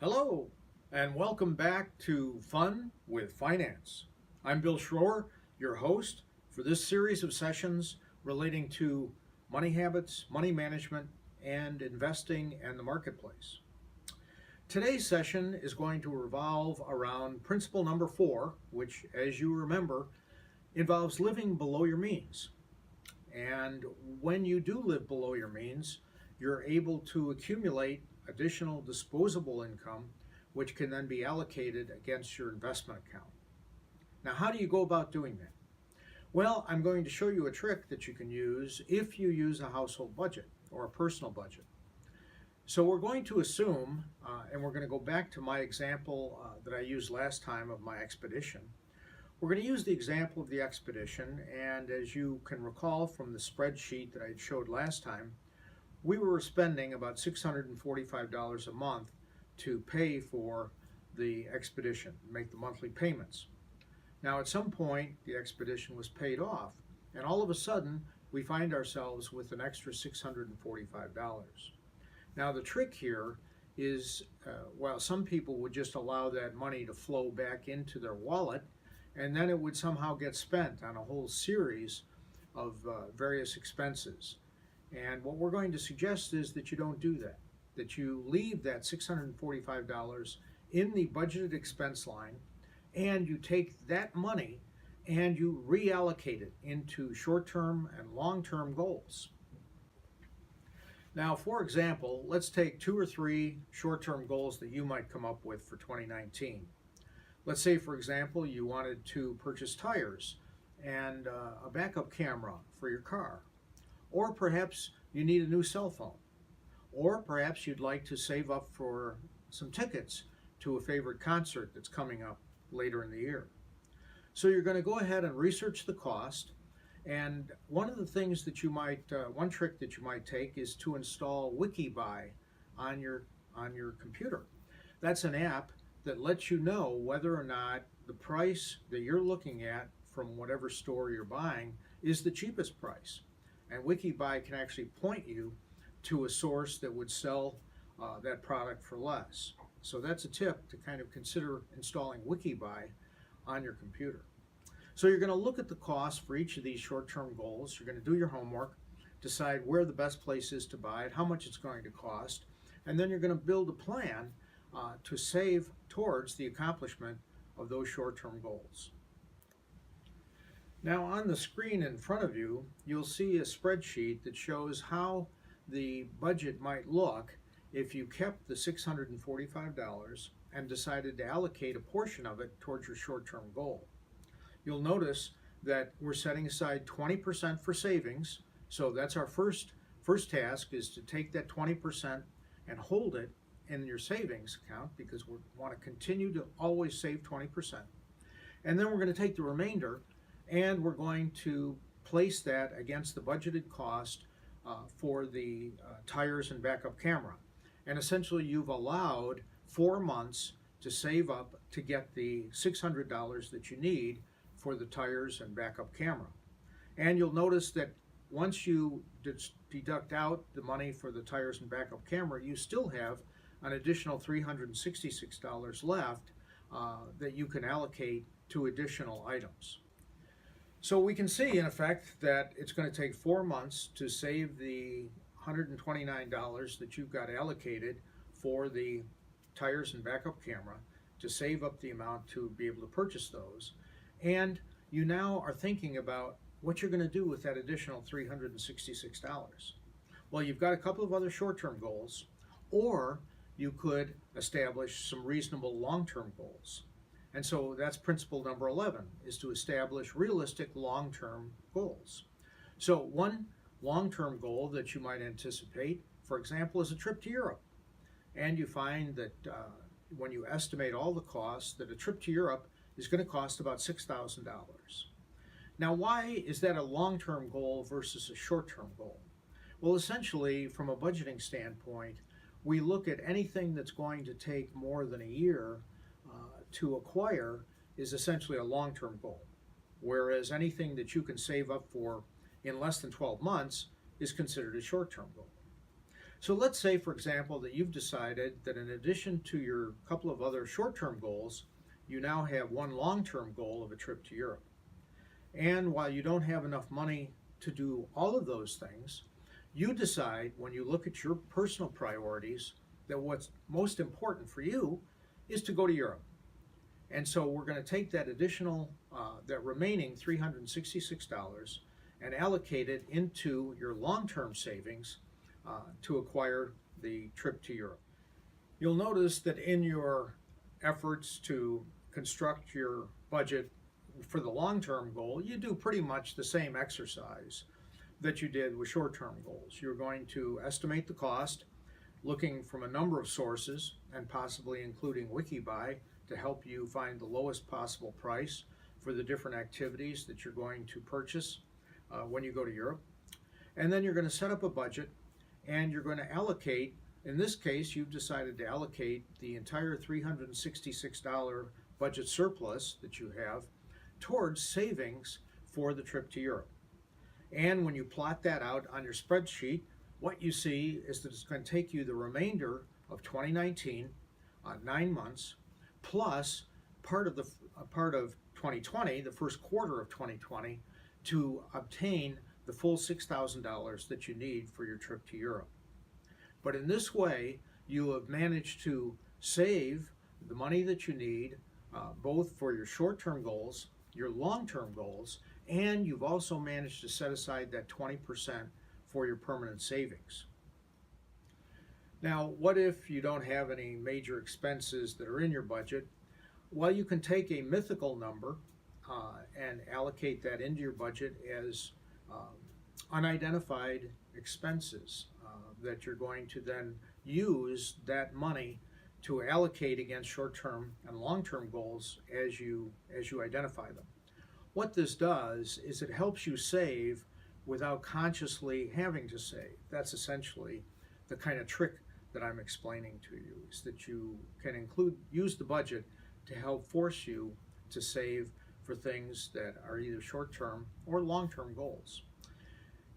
Hello, and welcome back to Fun with Finance. I'm Bill Schroer, your host for this series of sessions relating to money habits, money management, and investing and the marketplace. Today's session is going to revolve around principle number 4, which, as you remember, involves living below your means. And when you do live below your means, you're able to accumulate additional disposable income, which can then be allocated against your investment account. Now, how do you go about doing that? Well, I'm going to show you a trick that you can use if you use a household budget or a personal budget. So we're going to assume, and we're going to go back to my example that I used last time of my expedition. We're going to use the example of the expedition, and as you can recall from the spreadsheet that I showed last time, we were spending about $645 a month to pay for the expedition, make the monthly payments. Now at some point the expedition was paid off, and all of a sudden we find ourselves with an extra $645. Now the trick here is, while some people would just allow that money to flow back into their wallet, and then it would somehow get spent on a whole series of various expenses. And what we're going to suggest is that you don't do that you leave that $645 in the budgeted expense line, and you take that money and you reallocate it into short-term and long-term goals. Now, for example, let's take 2 or 3 short-term goals that you might come up with for 2019. Let's say, for example, you wanted to purchase tires and a backup camera for your car. Or perhaps you need a new cell phone. Or perhaps you'd like to save up for some tickets to a favorite concert that's coming up later in the year. So you're going to go ahead and research the cost. And one of the things that you might, one trick that you might take is to install WikiBuy on your computer. That's an app that lets you know whether or not the price that you're looking at from whatever store you're buying is the cheapest price. And WikiBuy can actually point you to a source that would sell that product for less. So that's a tip to kind of consider installing WikiBuy on your computer. So you're going to look at the cost for each of these short-term goals. You're going to do your homework, decide where the best place is to buy it, how much it's going to cost, and then you're going to build a plan to save towards the accomplishment of those short-term goals. Now on the screen in front of you, you'll see a spreadsheet that shows how the budget might look if you kept the $645 and decided to allocate a portion of it towards your short-term goal. You'll notice that we're setting aside 20% for savings, so that's our first task, is to take that 20% and hold it in your savings account, because we want to continue to always save 20%. And then we're going to take the remainder and we're going to place that against the budgeted cost for the tires and backup camera. And essentially you've allowed 4 months to save up to get the $600 that you need for the tires and backup camera. And you'll notice that once you deduct out the money for the tires and backup camera, you still have an additional $366 left that you can allocate to additional items. So we can see, in effect, that it's going to take 4 months to save the $129 that you've got allocated for the tires and backup camera, to save up the amount to be able to purchase those. And you now are thinking about what you're going to do with that additional $366. Well, you've got a couple of other short-term goals, or you could establish some reasonable long-term goals. And so that's principle number 11, is to establish realistic long-term goals. So one long-term goal that you might anticipate, for example, is a trip to Europe. And you find that when you estimate all the costs, that a trip to Europe is going to cost about $6,000. Now, why is that a long-term goal versus a short-term goal? Well, essentially, from a budgeting standpoint, we look at anything that's going to take more than a year to acquire is essentially a long-term goal, whereas anything that you can save up for in less than 12 months is considered a short-term goal. So let's say, for example, that you've decided that in addition to your couple of other short-term goals, you now have one long-term goal of a trip to Europe. And while you don't have enough money to do all of those things, you decide when you look at your personal priorities that what's most important for you is to go to Europe. And so we're going to take that that remaining $366 and allocate it into your long-term savings to acquire the trip to Europe. You'll notice that in your efforts to construct your budget for the long-term goal, you do pretty much the same exercise that you did with short-term goals. You're going to estimate the cost, looking from a number of sources and possibly including WikiBuy to help you find the lowest possible price for the different activities that you're going to purchase when you go to Europe. And then you're going to set up a budget and you're going to allocate. In this case, you've decided to allocate the entire $366 budget surplus that you have towards savings for the trip to Europe. And when you plot that out on your spreadsheet, what you see is that it's going to take you the remainder of 2019, 9 months, plus part of 2020, the first quarter of 2020, to obtain the full $6,000 that you need for your trip to Europe. But in this way, you have managed to save the money that you need, both for your short-term goals, your long-term goals, and you've also managed to set aside that 20% for your permanent savings. Now, what if you don't have any major expenses that are in your budget? Well, you can take a mythical number and allocate that into your budget as unidentified expenses that you're going to then use that money to allocate against short-term and long-term goals as you identify them. What this does is it helps you save without consciously having to save. That's essentially the kind of trick that I'm explaining to you, is that you can use the budget to help force you to save for things that are either short-term or long-term goals.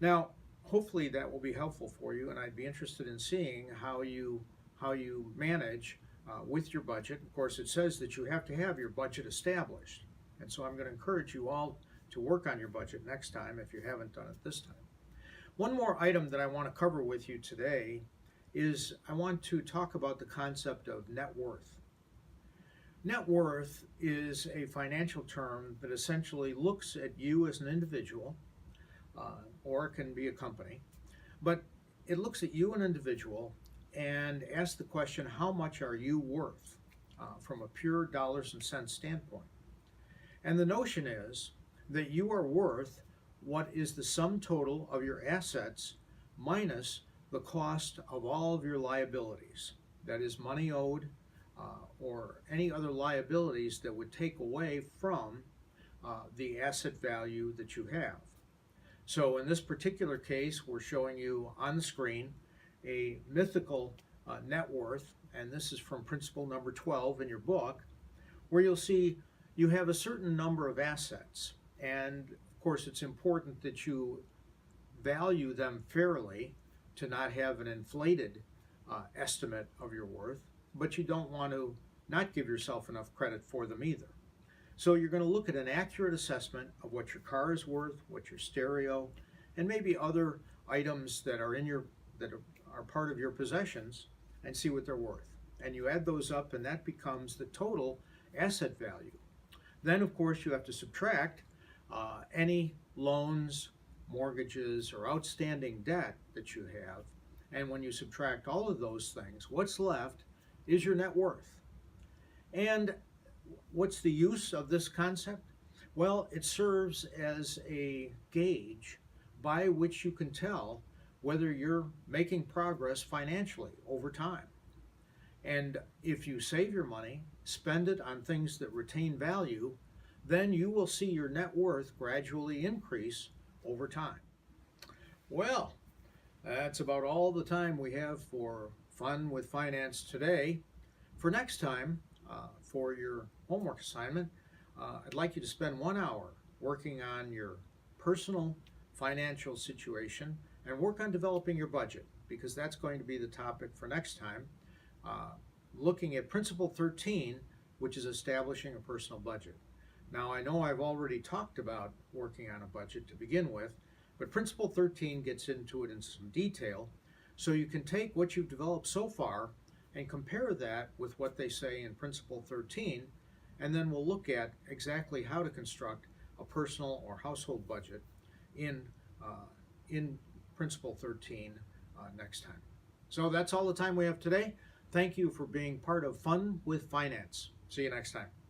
Now, hopefully that will be helpful for you, and I'd be interested in seeing how you manage with your budget. Of course, it says that you have to have your budget established, and so I'm going to encourage you all to work on your budget next time if you haven't done it this time. One more item that I want to cover with you today is I want to talk about the concept of net worth. Net worth is a financial term that essentially looks at you as an individual, or it can be a company, but it looks at you, an individual, and asks the question, how much are you worth from a pure dollars and cents standpoint? And the notion is that you are worth what is the sum total of your assets minus the cost of all of your liabilities. That is money owed or any other liabilities that would take away from the asset value that you have. So in this particular case, we're showing you on the screen a mythical net worth, and this is from principle number 12 in your book, where you'll see you have a certain number of assets. And of course, it's important that you value them fairly to not have an inflated estimate of your worth, but you don't want to not give yourself enough credit for them either. So you're going to look at an accurate assessment of what your car is worth, what your stereo, and maybe other items that are are part of your possessions, and see what they're worth. And you add those up, and that becomes the total asset value. Then, of course, you have to subtract any loans, mortgages, or outstanding debt that you have. And when you subtract all of those things, what's left is your net worth. And what's the use of this concept? Well, it serves as a gauge by which you can tell whether you're making progress financially over time. And if you save your money, spend it on things that retain value, then you will see your net worth gradually increase over time. Well, that's about all the time we have for Fun with Finance today. For next time, for your homework assignment, I'd like you to spend 1 hour working on your personal financial situation and work on developing your budget. because that's going to be the topic for next time, uh, looking at Principle 13, which is establishing a personal budget. Now, I know I've already talked about working on a budget to begin with, but Principle 13 gets into it in some detail, so you can take what you've developed so far and compare that with what they say in Principle 13, and then we'll look at exactly how to construct a personal or household budget in, in Principle 13 next time. So that's all the time we have today. Thank you for being part of Fun with Finance. See you next time.